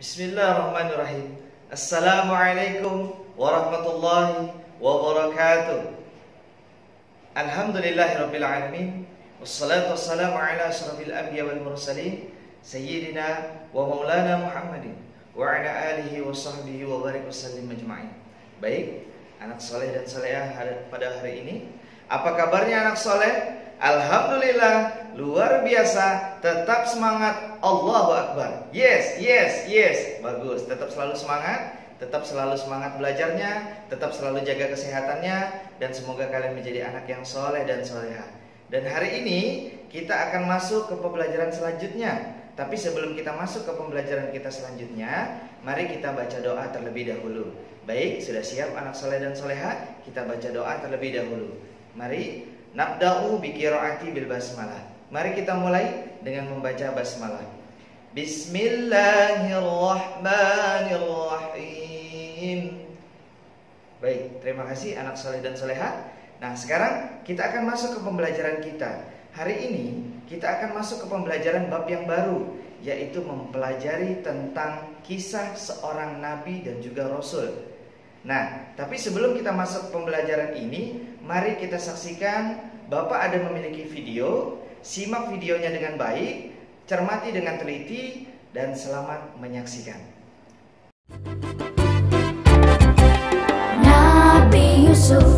Bismillahirrahmanirrahim. Assalamualaikum warahmatullahi wabarakatuh. Alhamdulillahirabbil alamin. Wassalatu wassalamu ala asyrafil anbiya wal mursalin sayyidina wa maulana Muhammadin wa ala alihi wa sahbihi wa barik wasallim ajma'in. Baik, anak soleh dan solehah pada hari ini, apa kabarnya anak soleh? Alhamdulillah, luar biasa, tetap semangat, Allahu Akbar. Yes, bagus, tetap selalu semangat belajarnya, tetap selalu jaga kesehatannya, dan semoga kalian menjadi anak yang soleh dan solehah. Dan hari ini kita akan masuk ke pembelajaran selanjutnya. Tapi sebelum kita masuk ke pembelajaran kita selanjutnya, mari kita baca doa terlebih dahulu. Baik, sudah siap anak soleh dan solehah? Kita baca doa terlebih dahulu. Mari. Nabda'u bi qiraati bil basmalah. Mari kita mulai dengan membaca basmalah. Bismillahirrahmanirrahim. Baik, terima kasih anak soleh dan solehah. Nah, sekarang kita akan masuk ke pembelajaran kita. Hari ini kita akan masuk ke pembelajaran bab yang baru, yaitu mempelajari tentang kisah seorang nabi dan juga rasul. Nah, tapi sebelum kita masuk pembelajaran ini, mari kita saksikan. Bapak ada memiliki video, simak videonya dengan baik, cermati dengan teliti, dan selamat menyaksikan. Nabi Yusuf,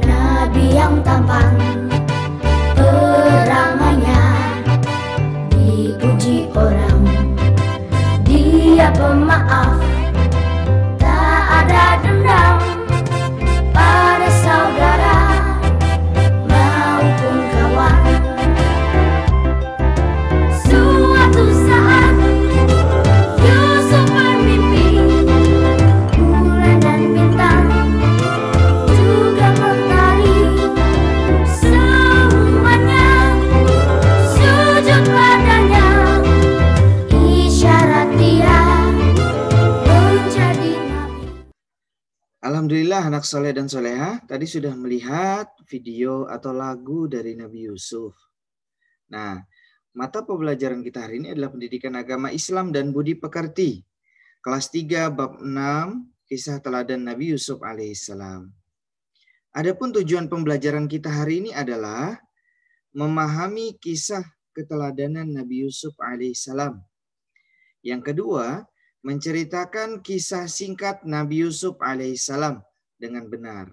nabi yang tampan, perangannya dipuji orang. Dia pemaaf, tak ada dendam pada saudara maupun kawan. Suatu saat Yusuf bermimpi, bulan dan bintang juga mentari, semuanya sujud padanya, isyarat dia menjadi nabi. Alhamdulillah anak soleh dan solehah, tadi sudah melihat video atau lagu dari Nabi Yusuf. Nah, mata pembelajaran kita hari ini adalah pendidikan agama Islam dan budi pekerti. Kelas 3 bab 6, kisah teladan Nabi Yusuf alaihissalam. Adapun tujuan pembelajaran kita hari ini adalah memahami kisah keteladanan Nabi Yusuf alaihissalam. Yang kedua, menceritakan kisah singkat Nabi Yusuf alaihissalam dengan benar.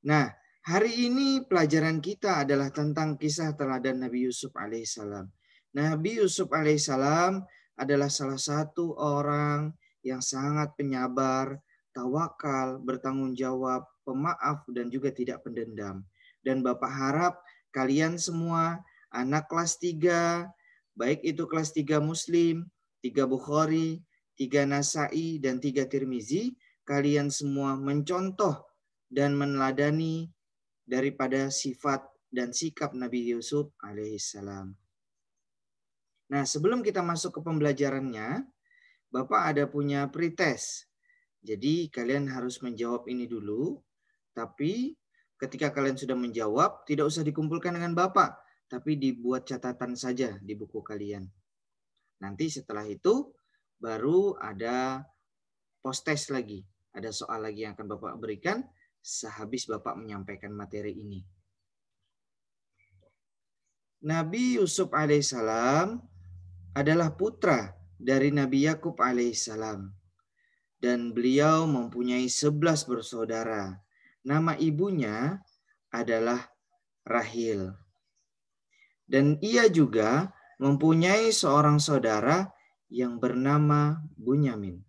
Nah, hari ini pelajaran kita adalah tentang kisah teladan Nabi Yusuf alaihissalam. Nabi Yusuf alaihissalam adalah salah satu orang yang sangat penyabar, tawakal, bertanggung jawab, pemaaf, dan juga tidak pendendam. Dan Bapak harap kalian semua anak kelas 3, baik itu kelas 3 Muslim, 3 Bukhari, 3 Nasai, dan 3 Tirmizi, kalian semua mencontoh dan meneladani daripada sifat dan sikap Nabi Yusuf alaihissalam. Nah, sebelum kita masuk ke pembelajarannya, Bapak ada punya pretest. Jadi kalian harus menjawab ini dulu, tapi ketika kalian sudah menjawab, tidak usah dikumpulkan dengan Bapak, tapi dibuat catatan saja di buku kalian. Nanti setelah itu, baru ada post test lagi. Ada soal lagi yang akan Bapak berikan sehabis Bapak menyampaikan materi ini. Nabi Yusuf alaihissalam adalah putra dari Nabi Yakub alaihissalam. Dan beliau mempunyai 11 bersaudara. Nama ibunya adalah Rahil. Dan ia juga mempunyai seorang saudara yang bernama Bunyamin.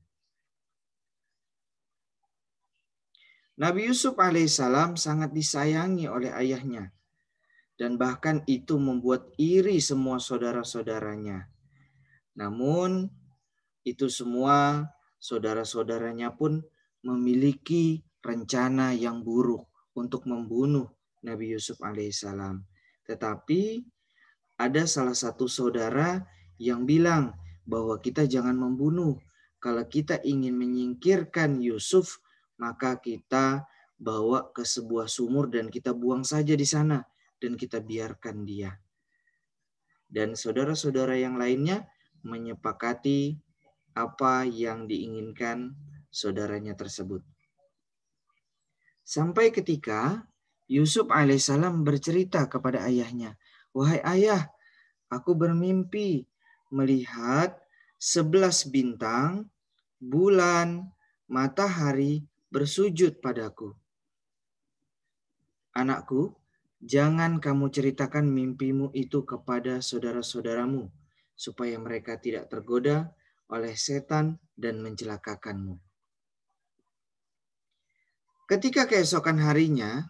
Nabi Yusuf alaihissalam sangat disayangi oleh ayahnya. Dan bahkan itu membuat iri semua saudara-saudaranya. Namun itu semua saudara-saudaranya pun memiliki rencana yang buruk untuk membunuh Nabi Yusuf alaihissalam. Tetapi ada salah satu saudara yang bilang bahwa kita jangan membunuh. Kalau kita ingin menyingkirkan Yusuf, maka kita bawa ke sebuah sumur dan kita buang saja di sana dan kita biarkan dia. Dan saudara-saudara yang lainnya menyepakati apa yang diinginkan saudaranya tersebut. Sampai ketika Yusuf alaihissalam bercerita kepada ayahnya, "Wahai ayah, aku bermimpi melihat 11 bintang, bulan, matahari bersujud padaku. Anakku, jangan kamu ceritakan mimpimu itu kepada saudara-saudaramu, supaya mereka tidak tergoda oleh setan dan mencelakakanmu." Ketika keesokan harinya,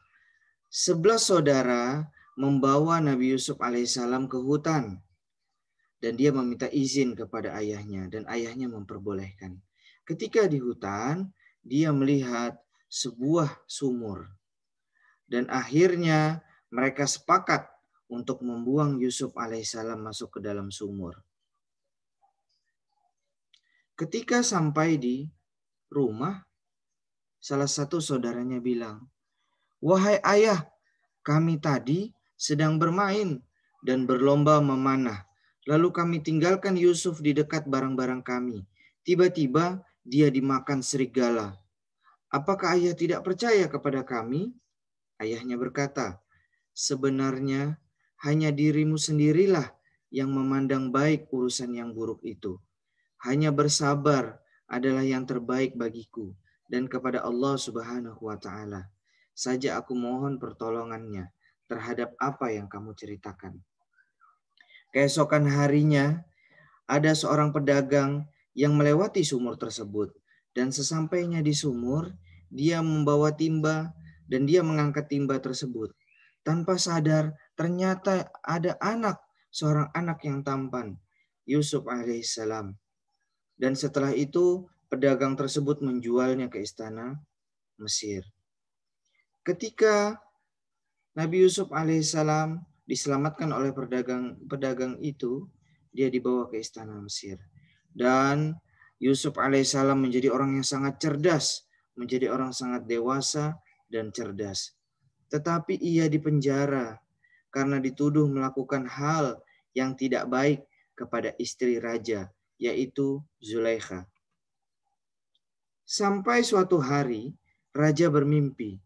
11 saudara membawa Nabi Yusuf alaihissalam ke hutan. Dan dia meminta izin kepada ayahnya, dan ayahnya memperbolehkan. Ketika di hutan, dia melihat sebuah sumur. Dan akhirnya mereka sepakat untuk membuang Yusuf alaihissalam masuk ke dalam sumur. Ketika sampai di rumah, salah satu saudaranya bilang, "Wahai ayah, kami tadi sedang bermain dan berlomba memanah. Lalu kami tinggalkan Yusuf di dekat barang-barang kami. Tiba-tiba dia dimakan serigala. Apakah ayah tidak percaya kepada kami?" Ayahnya berkata, "Sebenarnya hanya dirimu sendirilah yang memandang baik urusan yang buruk itu. Hanya bersabar adalah yang terbaik bagiku, dan kepada Allah Subhanahu wa Ta'ala saja aku mohon pertolongannya terhadap apa yang kamu ceritakan." Keesokan harinya, ada seorang pedagang yang melewati sumur tersebut. Dan sesampainya di sumur, dia membawa timba dan dia mengangkat timba tersebut. Tanpa sadar, ternyata ada seorang anak yang tampan, Yusuf alaihissalam. Dan setelah itu, pedagang tersebut menjualnya ke istana Mesir. Ketika Nabi Yusuf alaihissalam diselamatkan oleh pedagang itu, dia dibawa ke istana Mesir. Dan Yusuf alaihissalam menjadi orang yang sangat cerdas, menjadi orang sangat dewasa dan cerdas. Tetapi ia dipenjara karena dituduh melakukan hal yang tidak baik kepada istri raja, yaitu Zulaikha. Sampai suatu hari, raja bermimpi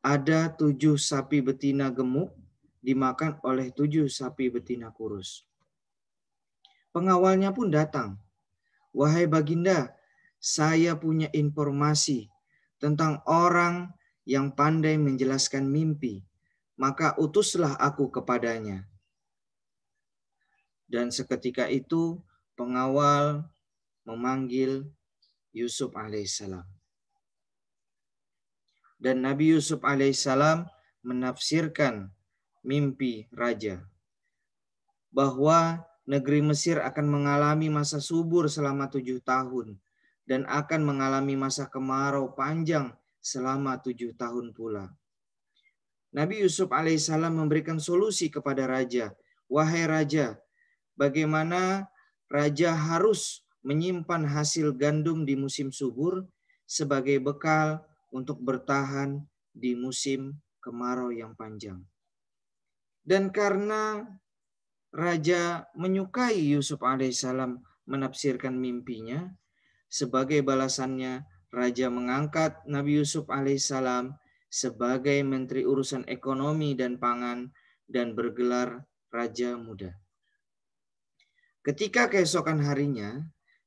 ada 7 sapi betina gemuk dimakan oleh 7 sapi betina kurus. Pengawalnya pun datang. "Wahai baginda, saya punya informasi tentang orang yang pandai menjelaskan mimpi. Maka utuslah aku kepadanya." Dan seketika itu pengawal memanggil Yusuf alaihissalam. Dan Nabi Yusuf alaihissalam menafsirkan mimpi raja bahwa negeri Mesir akan mengalami masa subur selama 7 tahun dan akan mengalami masa kemarau panjang selama 7 tahun pula. Nabi Yusuf alaihissalam memberikan solusi kepada raja. "Wahai raja, bagaimana raja harus menyimpan hasil gandum di musim subur sebagai bekal untuk bertahan di musim kemarau yang panjang." Dan karena raja menyukai Yusuf alaihissalam menafsirkan mimpinya, sebagai balasannya raja mengangkat Nabi Yusuf alaihissalam sebagai Menteri Urusan Ekonomi dan Pangan dan bergelar Raja Muda. Ketika keesokan harinya,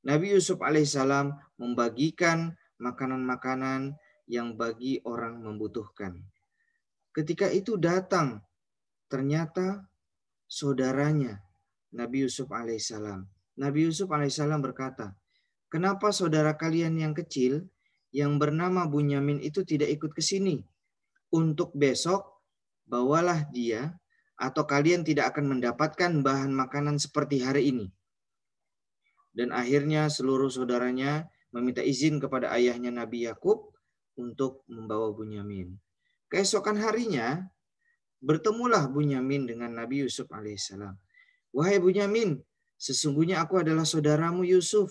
Nabi Yusuf alaihissalam membagikan makanan-makanan yang bagi orang membutuhkan. Ketika itu datang, ternyata saudaranya Nabi Yusuf alaihissalam. Nabi Yusuf alaihissalam berkata, "Kenapa saudara kalian yang kecil yang bernama Bunyamin itu tidak ikut ke sini? Untuk besok bawalah dia, atau kalian tidak akan mendapatkan bahan makanan seperti hari ini." Dan akhirnya seluruh saudaranya meminta izin kepada ayahnya Nabi Yakub untuk membawa Bunyamin. Keesokan harinya bertemulah Bunyamin dengan Nabi Yusuf alaihissalam. "Wahai Bunyamin, sesungguhnya aku adalah saudaramu Yusuf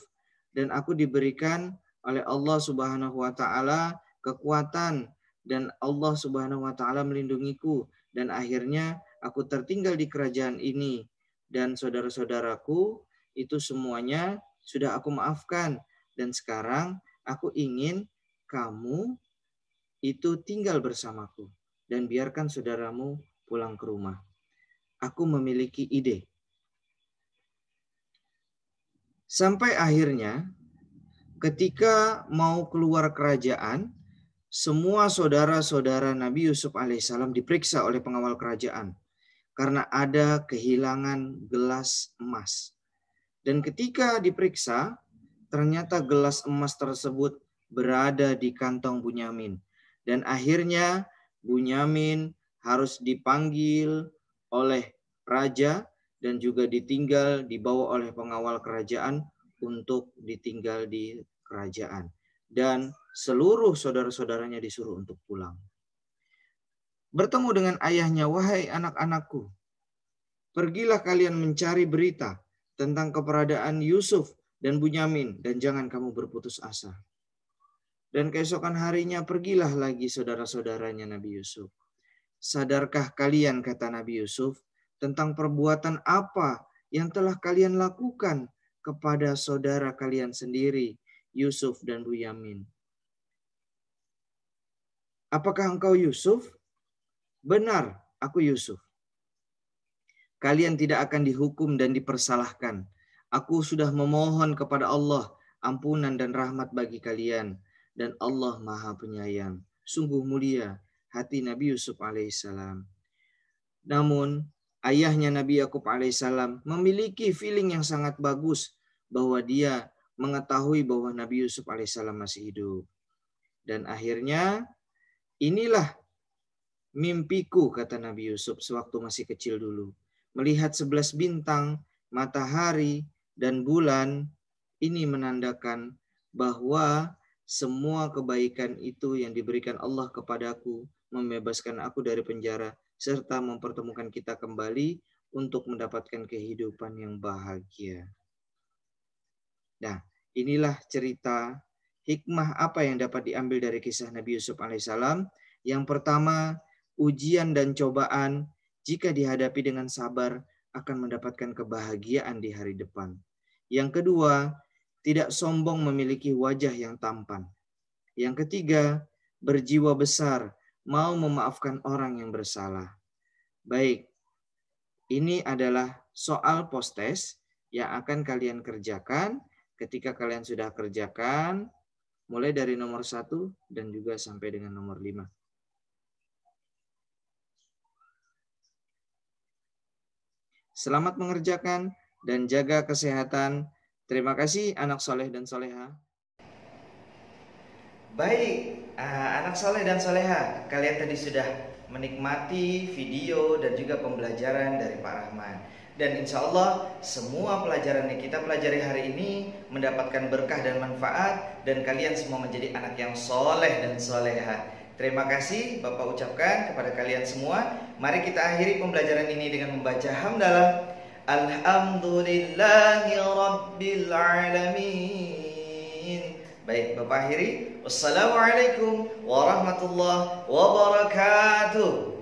dan aku diberikan oleh Allah Subhanahu wa Ta'ala kekuatan dan Allah Subhanahu wa Ta'ala melindungiku dan akhirnya aku tertinggal di kerajaan ini dan saudara-saudaraku itu semuanya sudah aku maafkan. Dan sekarang aku ingin kamu itu tinggal bersamaku. Dan biarkan saudaramu pulang ke rumah. Aku memiliki ide. Sampai akhirnya ketika mau keluar kerajaan, semua saudara-saudara Nabi Yusuf alaihissalam diperiksa oleh pengawal kerajaan karena ada kehilangan gelas emas. Dan ketika diperiksa, ternyata gelas emas tersebut berada di kantong Bunyamin. Dan akhirnya Bunyamin harus dipanggil oleh raja dan juga dibawa oleh pengawal kerajaan untuk ditinggal di kerajaan. Dan seluruh saudara-saudaranya disuruh untuk pulang. Bertemu dengan ayahnya, wahai anak-anakku, pergilah kalian mencari berita tentang keberadaan Yusuf dan Bunyamin, dan jangan kamu berputus asa. Dan keesokan harinya pergilah lagi saudara-saudaranya Nabi Yusuf. Sadarkah kalian, kata Nabi Yusuf, tentang perbuatan apa yang telah kalian lakukan kepada saudara kalian sendiri, Yusuf dan Bunyamin? Apakah engkau Yusuf? Benar, aku Yusuf. Kalian tidak akan dihukum dan dipersalahkan. Aku sudah memohon kepada Allah ampunan dan rahmat bagi kalian. Dan Allah Maha Penyayang. Sungguh mulia hati Nabi Yusuf alaihissalam. Namun ayahnya Nabi Yakub alaihissalam memiliki feeling yang sangat bagus bahwa dia mengetahui bahwa Nabi Yusuf alaihissalam masih hidup. Dan akhirnya inilah mimpiku, kata Nabi Yusuf sewaktu masih kecil dulu. Melihat 11 bintang, matahari, dan bulan, ini menandakan bahwa semua kebaikan itu yang diberikan Allah kepadaku, membebaskan aku dari penjara, serta mempertemukan kita kembali untuk mendapatkan kehidupan yang bahagia. Nah, inilah cerita hikmah apa yang dapat diambil dari kisah Nabi Yusuf alaihissalam. Yang pertama, ujian dan cobaan jika dihadapi dengan sabar akan mendapatkan kebahagiaan di hari depan. Yang kedua, tidak sombong memiliki wajah yang tampan. Yang ketiga, berjiwa besar, mau memaafkan orang yang bersalah. Baik, ini adalah soal post-test yang akan kalian kerjakan. Ketika kalian sudah kerjakan, mulai dari nomor 1 dan juga sampai dengan nomor 5. Selamat mengerjakan dan jaga kesehatan. Terima kasih anak soleh dan soleha. Baik, anak soleh dan soleha, kalian tadi sudah menikmati video dan juga pembelajaran dari Pak Rahman. Dan insya Allah semua pelajaran yang kita pelajari hari ini mendapatkan berkah dan manfaat, dan kalian semua menjadi anak yang soleh dan soleha. Terima kasih Bapak ucapkan kepada kalian semua. Mari kita akhiri pembelajaran ini dengan membaca hamdalah. Alhamdulillahi Rabbil Alamin. Baik, Bapak akhiri. Wassalamualaikum warahmatullahi wabarakatuh.